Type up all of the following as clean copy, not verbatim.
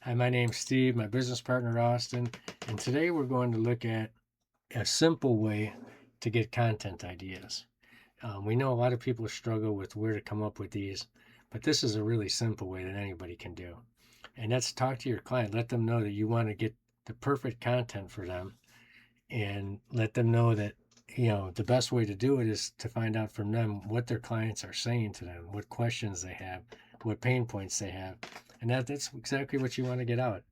Hi, my name's Steve, my business partner Austin, and today we're going to look at a simple way to get content ideas. We know a lot of people struggle with where to come up with these, but this is a really simple way that anybody can do. And that's talk to your client, let them know that you want to get the perfect content for them, and let them know that the best way to do it is to find out from them what their clients are saying to them, what questions they have, what pain points they have, and that's exactly what you want to get out.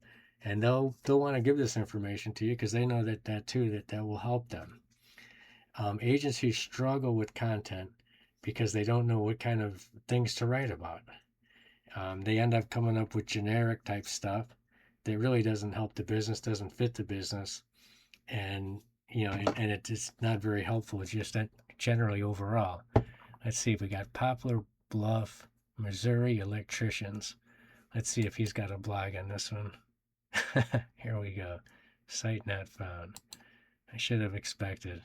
And they'll want to give this information to you because they know that will help them. Agencies struggle with content because they don't know what kind of things to write about. They end up coming up with generic type stuff that really doesn't help the business, doesn't fit the business, and and it's not very helpful. It's just that generally overall. Let's see if we got Poplar Bluff, Missouri electricians. Let's see if he's got a blog on this one. Here we go. Site not found. I should have expected.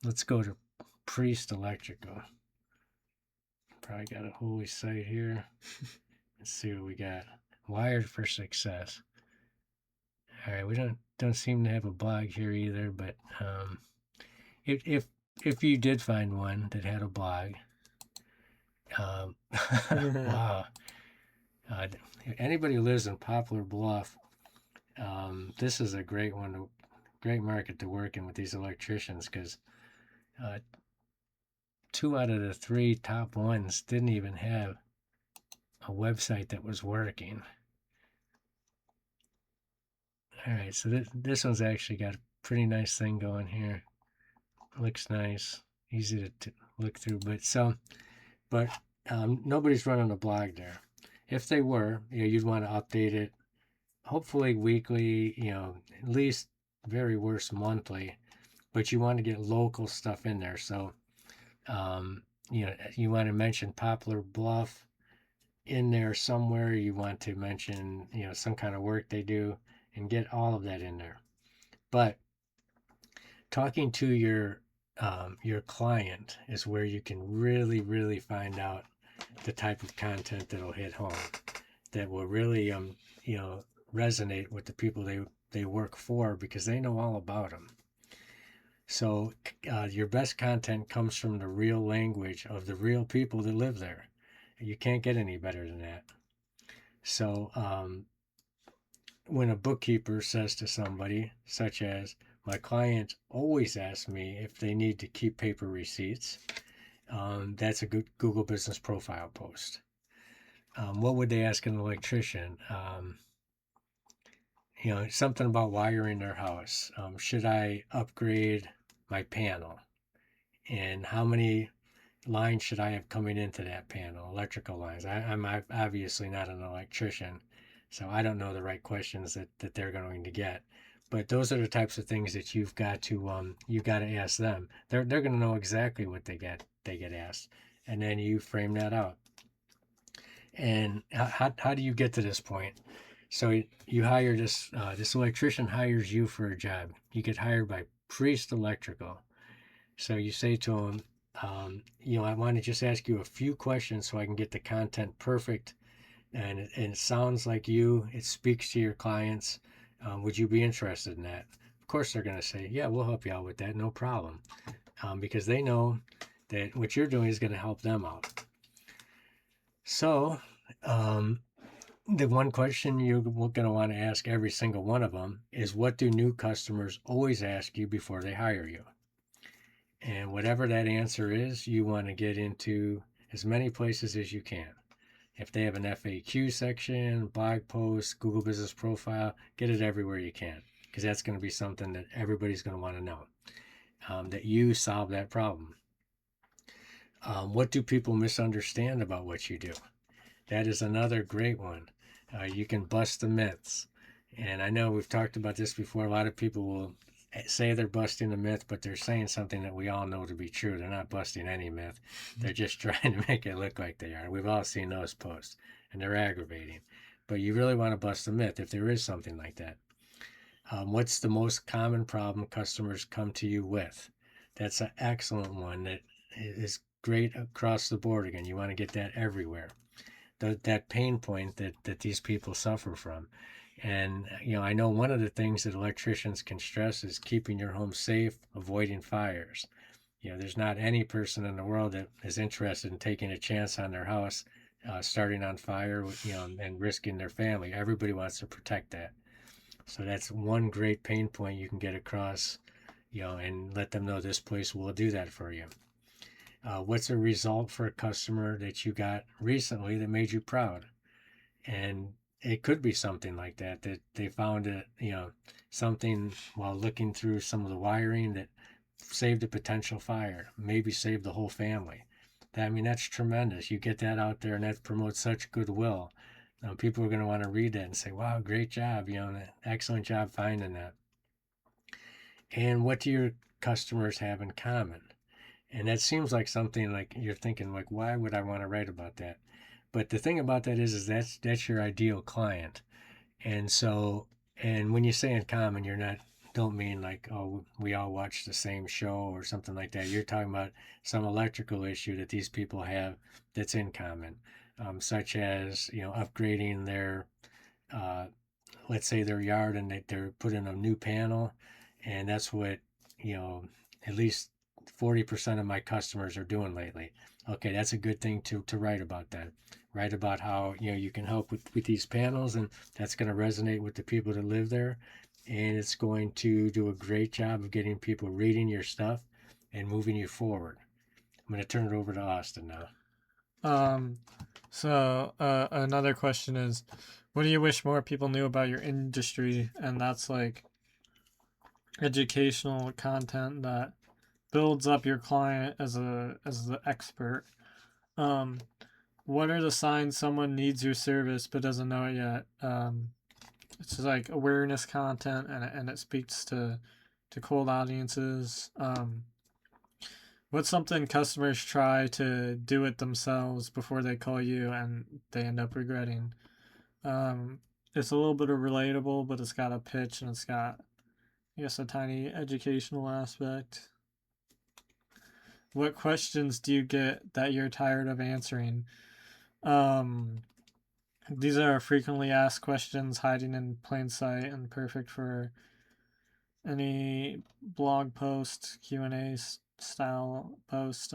Let's go to Priest Electrical. Probably got a holy site here. Let's see what we got. Wired for Success. All right, we don't seem to have a blog here either, but if you did find one that had a blog, um, wow. Anybody who lives in Poplar Bluff, this is a great one, great market to work in with these electricians because 2 out of the 3 top ones didn't even have a website that was working. All right, so this one's actually got a pretty nice thing going here. Looks nice, easy to look through, but nobody's running a blog there. If they were, you'd want to update it, hopefully weekly, at least very worst monthly, but you want to get local stuff in there. So, you want to mention Poplar Bluff in there somewhere. You want to mention, some kind of work they do and get all of that in there. But talking to your client is where you can really, really find out the type of content that'll hit home, that will really, resonate with the people they work for because they know all about them. So your best content comes from the real language of the real people that live there. You can't get any better than that. So when a bookkeeper says to somebody, such as, my client always asks me if they need to keep paper receipts, that's a good Google Business Profile post. What would they ask an electrician? Something about wiring their house. Should I upgrade my panel? And how many lines should I have coming into that panel? Electrical lines. I'm obviously not an electrician, so I don't know the right questions that they're going to get. But those are the types of things that you've got to ask them. They're going to know exactly what they get asked, and then you frame that out. And how do you get to this point? So you hire this electrician hires you for a job. You get hired by Priest Electrical. So you say to him, I want to just ask you a few questions so I can get the content perfect, and it sounds like you. It speaks to your clients. Would you be interested in that? Of course, they're going to say, yeah, we'll help you out with that, no problem, because they know that what you're doing is going to help them out. So the one question you're going to want to ask every single one of them is, what do new customers always ask you before they hire you? And whatever that answer is, you want to get into as many places as you can. If they have an FAQ section, blog post, Google Business Profile, get it everywhere you can, because that's going to be something that everybody's going to want to know, that you solve that problem. What do people misunderstand about what you do? That is another great one. You can bust the myths. And I know we've talked about this before. A lot of people will say they're busting a myth, but they're saying something that we all know to be true. They're not busting any myth. They're just trying to make it look like they are. We've all seen those posts, and they're aggravating. But you really want to bust a myth if there is something like that. What's the most common problem customers come to you with? That's an excellent one that is great across the board. Again, you want to get that everywhere. that pain point that these people suffer from. And I know one of the things that electricians can stress is keeping your home safe, avoiding fires. There's not any person in the world that is interested in taking a chance on their house starting on fire, and risking their family. Everybody wants to protect that. So that's one great pain point you can get across, and let them know this place will do that for you. What's a result for a customer that you got recently that made you proud? And it could be something like that they found something while looking through some of the wiring that saved a potential fire, maybe saved the whole family. That's tremendous. You get that out there, and that promotes such goodwill. People are going to want to read that and say, wow, great job, excellent job finding that. And what do your customers have in common? And that seems like something like you're thinking, like, why would I want to write about that? But the thing about that is that's your ideal client. And so, and when you say in common, you're not, don't mean like, oh, we all watch the same show or something like that. You're talking about some electrical issue that these people have that's in common, such as, upgrading their, uh, let's say their yard, and they're putting a new panel. And that's what, you know, at least 40% of my customers are doing lately. Okay, that's a good thing to write about then. Write about how, you can help with these panels, and that's going to resonate with the people that live there. And it's going to do a great job of getting people reading your stuff and moving you forward. I'm going to turn it over to Austin now. Another question is, what do you wish more people knew about your industry? And that's like educational content that builds up your client as the expert. Um, what are the signs someone needs your service but doesn't know it yet? It's like awareness content, and it speaks to cold audiences. What's something customers try to do it themselves before they call you and they end up regretting? Um, it's a little bit of relatable, but it's got a pitch and it's got, I guess, a tiny educational aspect. What questions do you get that you're tired of answering? Um, these are frequently asked questions hiding in plain sight and perfect for any blog post, Q&A style post.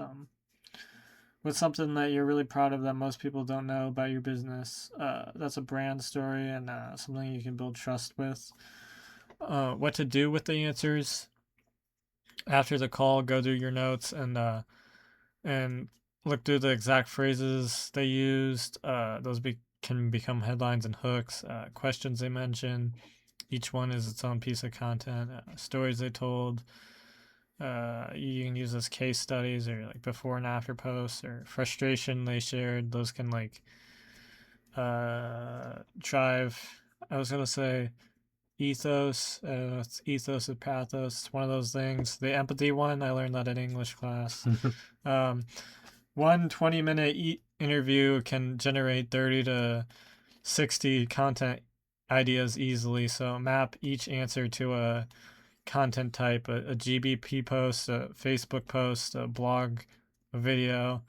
What's something that you're really proud of that most people don't know about your business? That's a brand story and something you can build trust with. What to do with the answers after the call? Go through your notes and look through the exact phrases they used. Can become headlines and hooks. Questions they mention. Each one is its own piece of content. Stories they told. You can use as case studies or like before and after posts or frustration they shared. Those can like drive. I was gonna say ethos. It's ethos and pathos. It's one of those things. The empathy one, I learned that in English class. um, one 20-minute interview can generate 30 to 60 content ideas easily. So map each answer to a content type, a GBP post, a Facebook post, a blog, a video,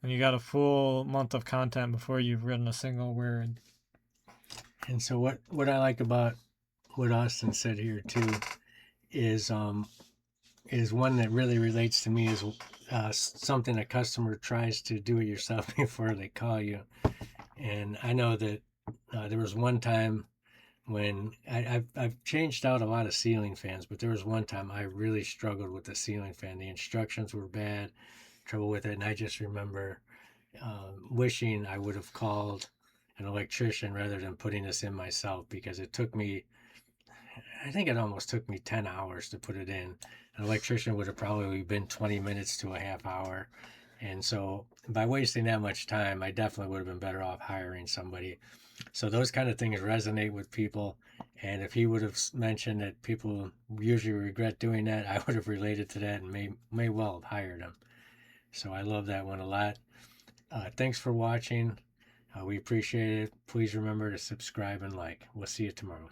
and you got a full month of content before you've written a single word. And so what I like about what Austin said here too is one that really relates to me, is something a customer tries to do it yourself before they call you. And I know that there was one time when I've changed out a lot of ceiling fans, but there was one time I really struggled with the ceiling fan. The instructions were bad, trouble with it, and I just remember wishing I would have called an electrician rather than putting this in myself, because it took me, I think it almost took me 10 hours to put it in. An electrician would have probably been 20 minutes to a half hour. And so by wasting that much time, I definitely would have been better off hiring somebody. So those kind of things resonate with people. And if he would have mentioned that people usually regret doing that, I would have related to that and may well have hired him. So I love that one a lot. Thanks for watching. We appreciate it. Please remember to subscribe and like. We'll see you tomorrow.